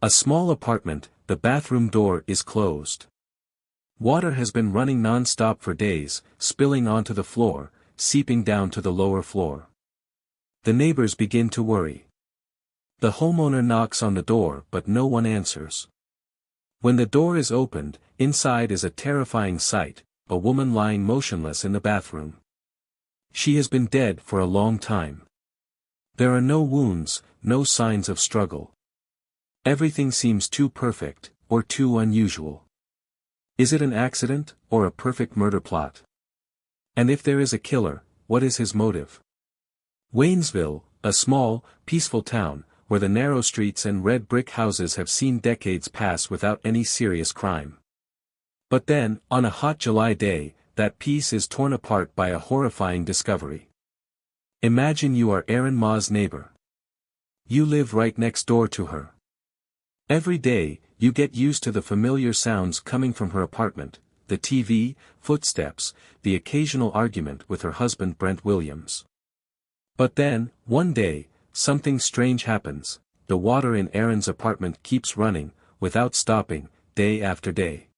A small apartment, the bathroom door is closed. Water has been running non-stop for days, spilling onto the floor, seeping down to the lower floor. The neighbors begin to worry. The homeowner knocks on the door but no one answers. When the door is opened, inside is a terrifying sight, a woman lying motionless in the bathroom. She has been dead for a long time. There are no wounds, no signs of struggle. Everything seems too perfect, or too unusual. Is it an accident, or a perfect murder plot? And if there is a killer, what is his motive? Waynesville, a small, peaceful town, where the narrow streets and red brick houses have seen decades pass without any serious crime. But then, on a hot July day, that peace is torn apart by a horrifying discovery. Imagine you are Erin Ma's neighbor. You live right next door to her. Every day, you get used to the familiar sounds coming from her apartment, the TV, footsteps, the occasional argument with her husband Brent Williams. But then, one day, something strange happens. The water in Erin's apartment keeps running, without stopping, day after day.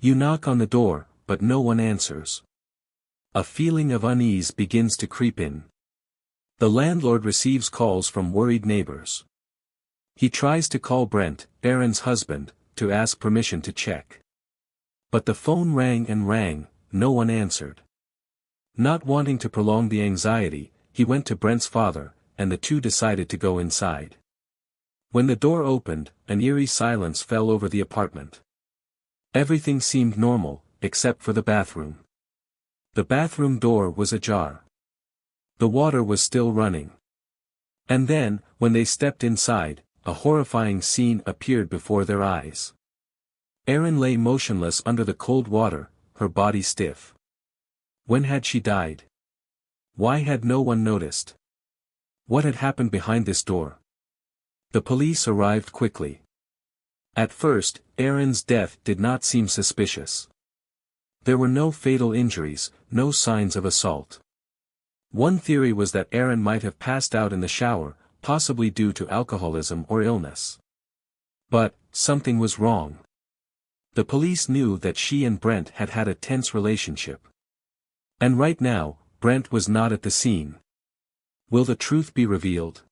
You knock on the door, but no one answers. A feeling of unease begins to creep in. The landlord receives calls from worried neighbors. He tries to call Brent, Erin's husband, to ask permission to check. But the phone rang and rang, no one answered. Not wanting to prolong the anxiety, he went to Brent's father, and the two decided to go inside. When the door opened, an eerie silence fell over the apartment. Everything seemed normal, except for the bathroom. The bathroom door was ajar. The water was still running. And then, when they stepped inside, a horrifying scene appeared before their eyes. Erin lay motionless under the cold water, her body stiff. When had she died? Why had no one noticed? What had happened behind this door? The police arrived quickly. At first, Erin's death did not seem suspicious. There were no fatal injuries, no signs of assault. One theory was that Erin might have passed out in the shower, possibly due to alcoholism or illness. But, something was wrong. The police knew that she and Brent had had a tense relationship. And right now, Brent was not at the scene. Will the truth be revealed?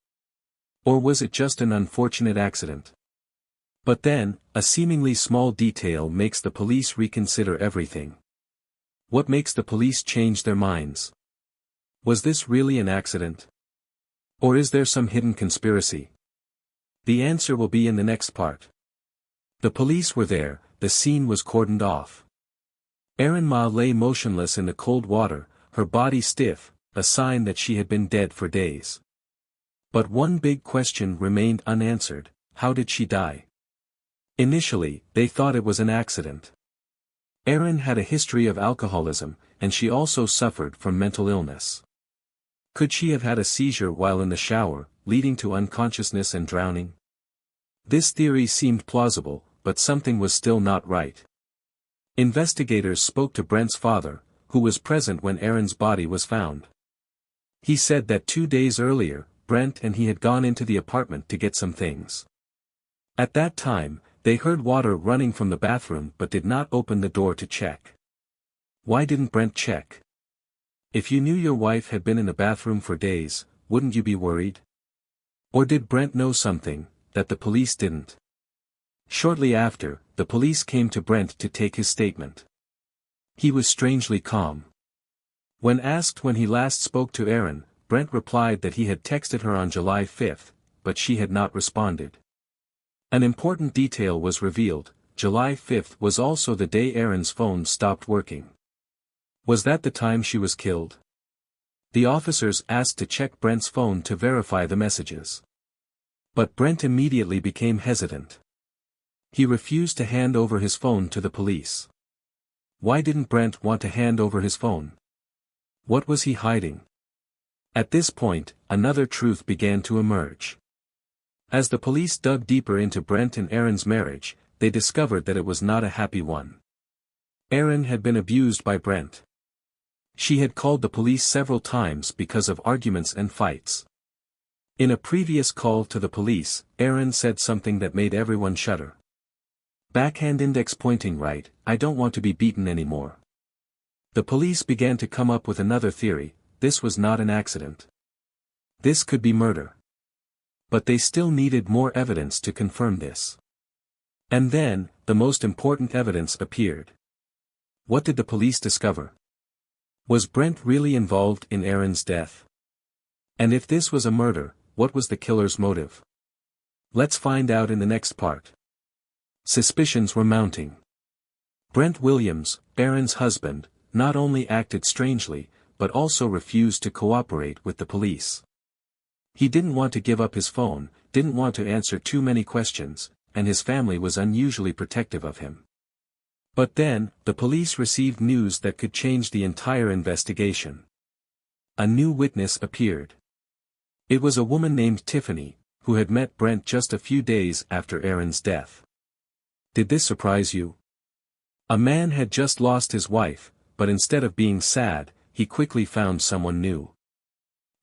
Or was it just an unfortunate accident? But then, a seemingly small detail makes the police reconsider everything. What makes the police change their minds? Was this really an accident? Or is there some hidden conspiracy? The answer will be in the next part. The police were there, the scene was cordoned off. Erin Ma lay motionless in the cold water, her body stiff, a sign that she had been dead for days. But one big question remained unanswered: how did she die? Initially, they thought it was an accident. Erin had a history of alcoholism, and she also suffered from mental illness. Could she have had a seizure while in the shower, leading to unconsciousness and drowning? This theory seemed plausible, but something was still not right. Investigators spoke to Brent's father, who was present when Erin's body was found. He said that 2 days earlier, Brent and he had gone into the apartment to get some things. At that time, they heard water running from the bathroom but did not open the door to check. Why didn't Brent check? If you knew your wife had been in the bathroom for days, wouldn't you be worried? Or did Brent know something that the police didn't? Shortly after, the police came to Brent to take his statement. He was strangely calm. When asked when he last spoke to Erin, Brent replied that he had texted her on July 5, but she had not responded. An important detail was revealed: July 5 was also the day Erin's phone stopped working. Was that the time she was killed? The officers asked to check Brent's phone to verify the messages. But Brent immediately became hesitant. He refused to hand over his phone to the police. Why didn't Brent want to hand over his phone? What was he hiding? At this point, another truth began to emerge. As the police dug deeper into Brent and Erin's marriage, they discovered that it was not a happy one. Erin had been abused by Brent. She had called the police several times because of arguments and fights. In a previous call to the police, Aaron said something that made everyone shudder. Backhand index pointing right, I don't want to be beaten anymore. The police began to come up with another theory: this was not an accident. This could be murder. But they still needed more evidence to confirm this. And then, the most important evidence appeared. What did the police discover? Was Brent really involved in Aaron's death? And if this was a murder, what was the killer's motive? Let's find out in the next part. Suspicions were mounting. Brent Williams, Aaron's husband, not only acted strangely, but also refused to cooperate with the police. He didn't want to give up his phone, didn't want to answer too many questions, and his family was unusually protective of him. But then, the police received news that could change the entire investigation. A new witness appeared. It was a woman named Tiffany, who had met Brent just a few days after Aaron's death. Did this surprise you? A man had just lost his wife, but instead of being sad, he quickly found someone new.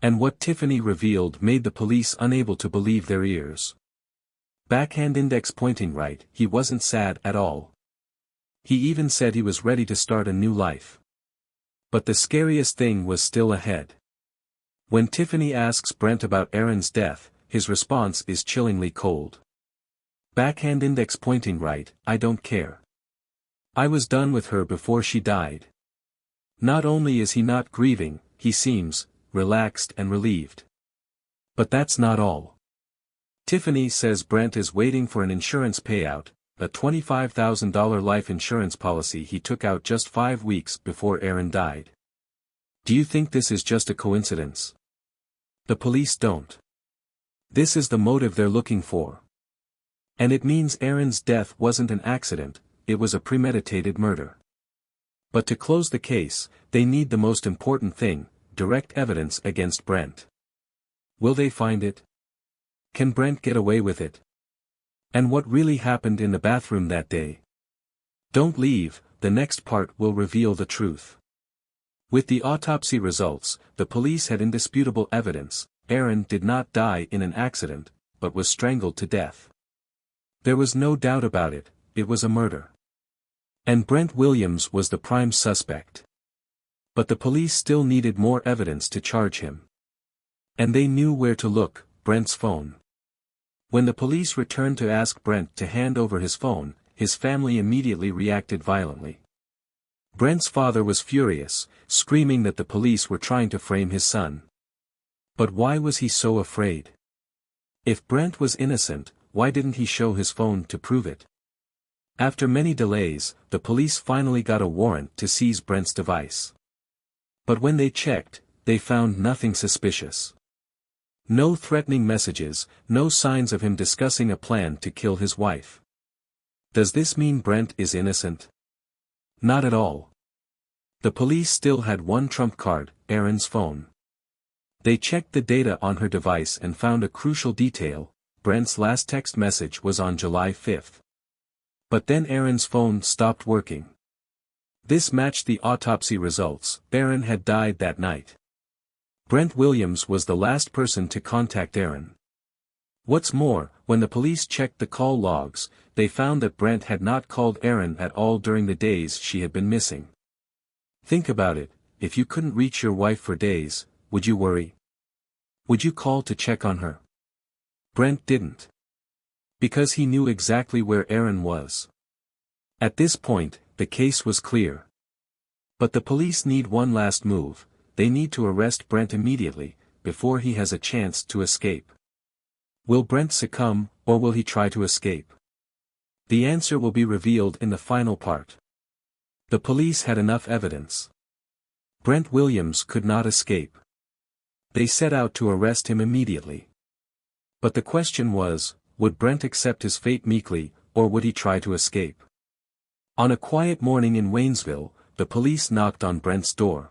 And what Tiffany revealed made the police unable to believe their ears. Backhand index pointing right, he wasn't sad at all. He even said he was ready to start a new life. But the scariest thing was still ahead. When Tiffany asks Brent about Aaron's death, his response is chillingly cold. Backhand index pointing right, I don't care. I was done with her before she died. Not only is he not grieving, he seems relaxed and relieved. But that's not all. Tiffany says Brent is waiting for an insurance payout, a $25,000 life insurance policy he took out just 5 weeks before Aaron died. Do you think this is just a coincidence? The police don't. This is the motive they're looking for. And it means Aaron's death wasn't an accident, it was a premeditated murder. But to close the case, they need the most important thing: direct evidence against Brent. Will they find it? Can Brent get away with it? And what really happened in the bathroom that day? Don't leave, the next part will reveal the truth. With the autopsy results, the police had indisputable evidence: Aaron did not die in an accident, but was strangled to death. There was no doubt about it, it was a murder. And Brent Williams was the prime suspect. But the police still needed more evidence to charge him. And they knew where to look: Brent's phone. When the police returned to ask Brent to hand over his phone, his family immediately reacted violently. Brent's father was furious, screaming that the police were trying to frame his son. But why was he so afraid? If Brent was innocent, why didn't he show his phone to prove it? After many delays, the police finally got a warrant to seize Brent's device. But when they checked, they found nothing suspicious. No threatening messages, no signs of him discussing a plan to kill his wife. Does this mean Brent is innocent? Not at all. The police still had one trump card: Aaron's phone. They checked the data on her device and found a crucial detail: Brent's last text message was on July 5th. But then Aaron's phone stopped working. This matched the autopsy results: Aaron had died that night. Brent Williams was the last person to contact Aaron. What's more, when the police checked the call logs, they found that Brent had not called Aaron at all during the days she had been missing. Think about it: if you couldn't reach your wife for days, would you worry? Would you call to check on her? Brent didn't. Because he knew exactly where Aaron was. At this point, the case was clear. But the police need one last move: they need to arrest Brent immediately, before he has a chance to escape. Will Brent succumb, or will he try to escape? The answer will be revealed in the final part. The police had enough evidence. Brent Williams could not escape. They set out to arrest him immediately. But the question was, would Brent accept his fate meekly, or would he try to escape? On a quiet morning in Waynesville, the police knocked on Brent's door.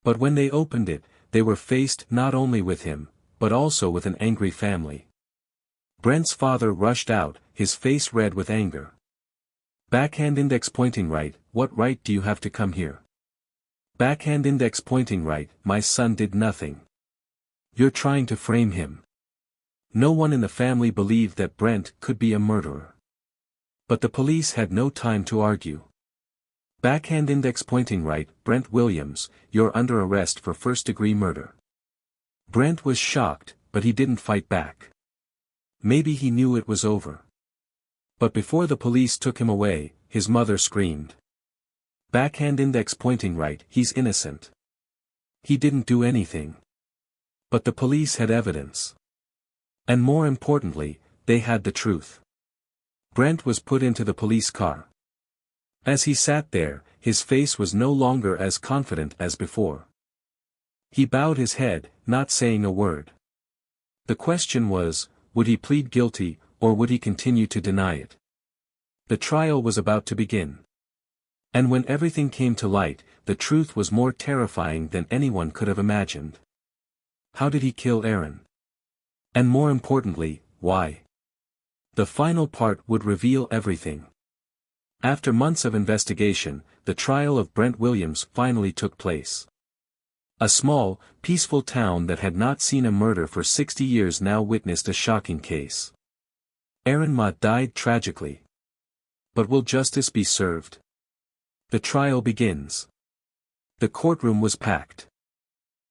But when they opened it, they were faced not only with him, but also with an angry family. Brent's father rushed out, his face red with anger. Backhand index pointing right: what right do you have to come here? Backhand index pointing right: my son did nothing. You're trying to frame him. No one in the family believed that Brent could be a murderer. But the police had no time to argue. Backhand index pointing right, Brent Williams, you're under arrest for first-degree murder. Brent was shocked, but he didn't fight back. Maybe he knew it was over. But before the police took him away, his mother screamed. Backhand index pointing right, he's innocent. He didn't do anything. But the police had evidence. And more importantly, they had the truth. Brent was put into the police car. As he sat there, his face was no longer as confident as before. He bowed his head, not saying a word. The question was, would he plead guilty, or would he continue to deny it? The trial was about to begin. And when everything came to light, the truth was more terrifying than anyone could have imagined. How did he kill Aaron? And more importantly, why? The final part would reveal everything. After months of investigation, the trial of Brent Williams finally took place. A small, peaceful town that had not seen a murder for 60 years now witnessed a shocking case. Aaron Mott died tragically. But will justice be served? The trial begins. The courtroom was packed.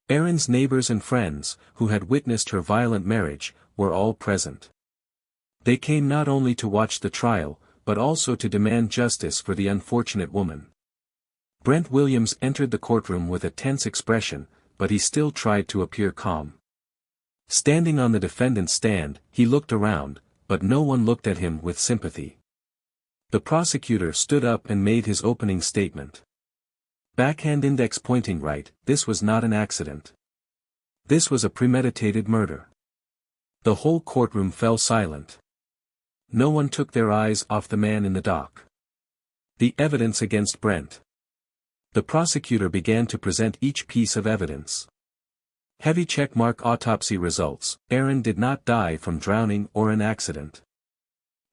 Aaron's neighbors and friends, who had witnessed her violent marriage, were all present. They came not only to watch the trial, but also to demand justice for the unfortunate woman. Brent Williams entered the courtroom with a tense expression, but he still tried to appear calm. Standing on the defendant's stand, he looked around, but no one looked at him with sympathy. The prosecutor stood up and made his opening statement. Backhand index pointing right, this was not an accident. This was a premeditated murder. The whole courtroom fell silent. No one took their eyes off the man in the dock. The evidence against Brent. The prosecutor began to present each piece of evidence. Heavy checkmark autopsy results, Aaron did not die from drowning or an accident.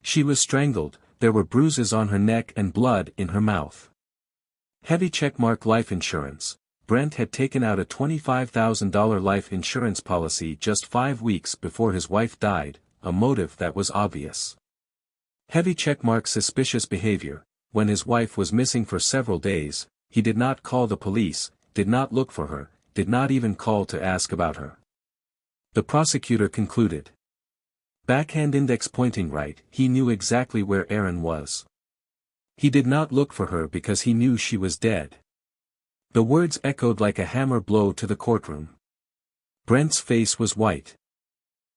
She was strangled, there were bruises on her neck and blood in her mouth. Heavy checkmark life insurance, Brent had taken out a $25,000 life insurance policy just 5 weeks before his wife died, a motive that was obvious. Heavy checkmark suspicious behavior, when his wife was missing for several days, he did not call the police, did not look for her, did not even call to ask about her. The prosecutor concluded. Backhand index pointing right, he knew exactly where Aaron was. He did not look for her because he knew she was dead. The words echoed like a hammer blow to the courtroom. Brent's face was white.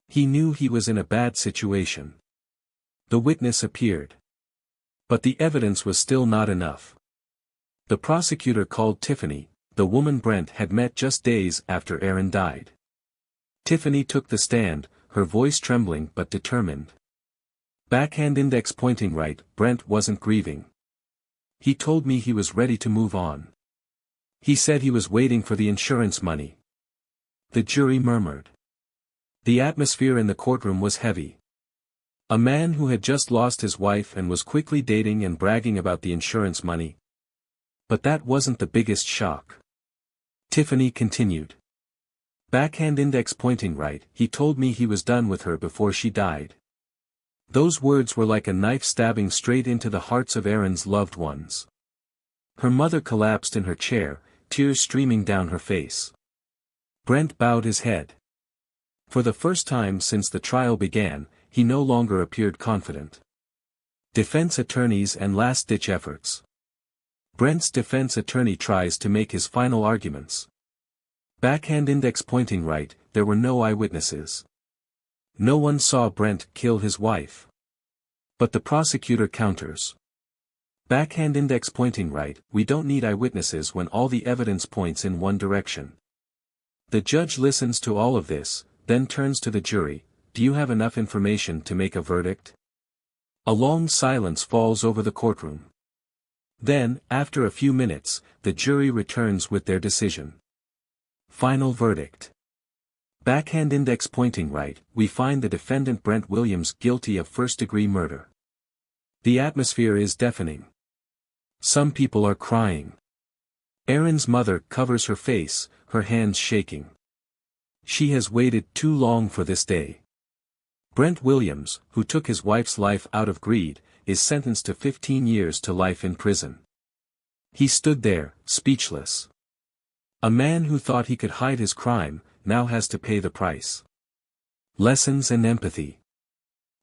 He knew he was in a bad situation. The witness appeared. But the evidence was still not enough. The prosecutor called Tiffany, the woman Brent had met just days after Aaron died. Tiffany took the stand, her voice trembling but determined. Backhand index pointing right, Brent wasn't grieving. He told me he was ready to move on. He said he was waiting for the insurance money. The jury murmured. The atmosphere in the courtroom was heavy. A man who had just lost his wife and was quickly dating and bragging about the insurance money. But that wasn't the biggest shock. Tiffany continued. Backhand index pointing right, he told me he was done with her before she died. Those words were like a knife stabbing straight into the hearts of Aaron's loved ones. Her mother collapsed in her chair, tears streaming down her face. Brent bowed his head. For the first time since the trial began, he no longer appeared confident. Defense attorneys and last-ditch efforts. Brent's defense attorney tries to make his final arguments. Backhand index pointing right, there were no eyewitnesses. No one saw Brent kill his wife. But the prosecutor counters. Backhand index pointing right, we don't need eyewitnesses when all the evidence points in one direction. The judge listens to all of this, then turns to the jury, do you have enough information to make a verdict? A long silence falls over the courtroom. Then, after a few minutes, the jury returns with their decision. Final verdict. Backhand index pointing right, we find the defendant Brent Williams guilty of first-degree murder. The atmosphere is deafening. Some people are crying. Aaron's mother covers her face, her hands shaking. She has waited too long for this day. Brent Williams, who took his wife's life out of greed, is sentenced to 15 years to life in prison. He stood there, speechless. A man who thought he could hide his crime, now has to pay the price. Lessons and empathy.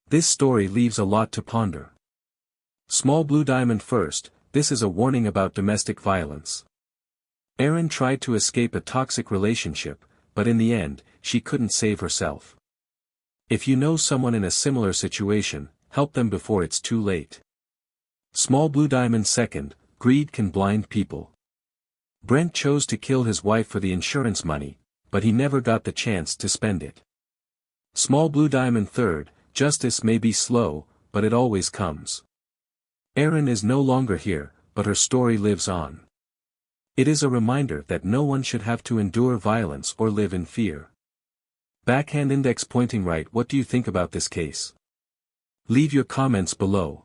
This story leaves a lot to ponder. Small blue diamond first, this is a warning about domestic violence. Erin tried to escape a toxic relationship, but in the end, she couldn't save herself. If you know someone in a similar situation, help them before it's too late. Small blue diamond second, greed can blind people. Brent chose to kill his wife for the insurance money, but he never got the chance to spend it. Small blue diamond third, justice may be slow, but it always comes. Erin is no longer here, but her story lives on. It is a reminder that no one should have to endure violence or live in fear. Backhand index pointing right. What do you think about this case? Leave your comments below.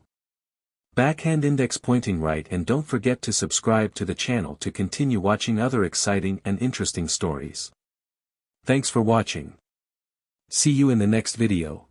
Backhand index pointing right, and don't forget to subscribe to the channel to continue watching other exciting and interesting stories. Thanks for watching. See you in the next video.